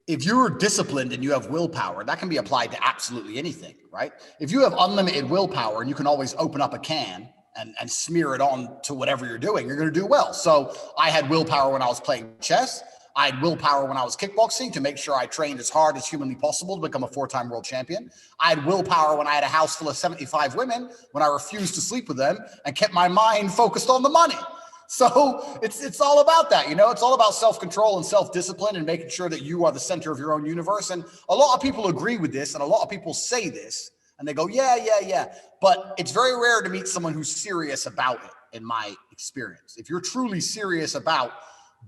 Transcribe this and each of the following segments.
if you're disciplined and you have willpower, that can be applied to absolutely anything, right? If you have unlimited willpower and you can always open up a can and smear it on to whatever you're doing, you're going to do well. So I had willpower when I was playing chess. I had willpower when I was kickboxing to make sure I trained as hard as humanly possible to become a 4-time world champion. I had willpower when I had a house full of 75 women, when I refused to sleep with them and kept my mind focused on the money. So it's all about that, it's all about self-control and self-discipline and making sure that you are the center of your own universe. And a lot of people agree with this, and a lot of people say this and they go, yeah. But it's very rare to meet someone who's serious about it, in my experience. If you're truly serious about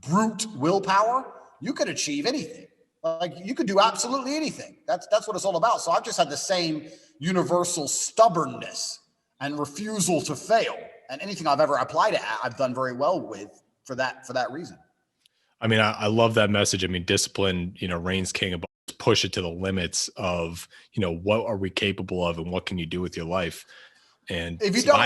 brute willpower, you could achieve anything. Like, you could do absolutely anything. That's what it's all about. So I've just had the same universal stubbornness and refusal to fail. And anything I've ever applied it at, I've done very well with for that reason. I mean, I love that message. I mean, discipline, reigns king. About push it to the limits of, what are we capable of and what can you do with your life? And if you don't,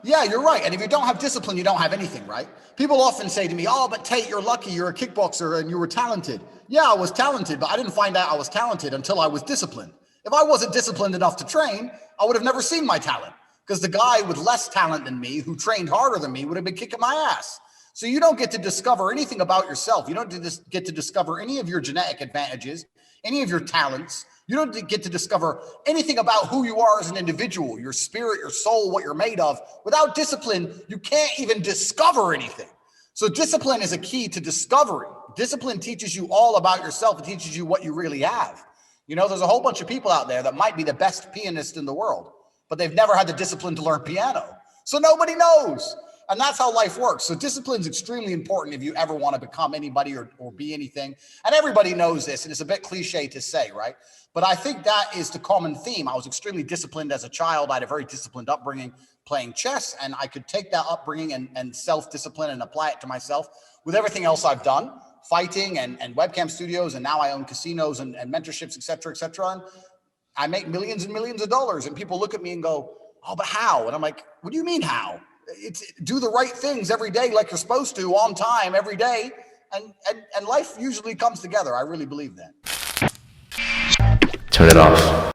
yeah, you're right. And if you don't have discipline, you don't have anything, right? People often say to me, oh, but Tate, you're lucky. You're a kickboxer and you were talented. Yeah, I was talented, but I didn't find out I was talented until I was disciplined. If I wasn't disciplined enough to train, I would have never seen my talent, because the guy with less talent than me who trained harder than me would have been kicking my ass. So you don't get to discover anything about yourself. You don't get to discover any of your genetic advantages, any of your talents. You don't get to discover anything about who you are as an individual, your spirit, your soul, what you're made of. Without discipline, you can't even discover anything. So discipline is a key to discovery. Discipline teaches you all about yourself. It teaches you what you really have. There's a whole bunch of people out there that might be the best pianist in the world, but they've never had the discipline to learn piano. So nobody knows. And that's how life works. So discipline is extremely important if you ever want to become anybody or be anything. And everybody knows this, and it's a bit cliche to say, right? But I think that is the common theme. I was extremely disciplined as a child. I had a very disciplined upbringing playing chess, and I could take that upbringing and self-discipline and apply it to myself with everything else I've done, fighting and webcam studios, and now I own casinos and mentorships, et cetera, et cetera. And I make millions and millions of dollars, and people look at me and go, oh, but how? And I'm like, what do you mean how? It's do the right things every day like you're supposed to, on time, every day, and life usually comes together. I really believe that. Turn it off.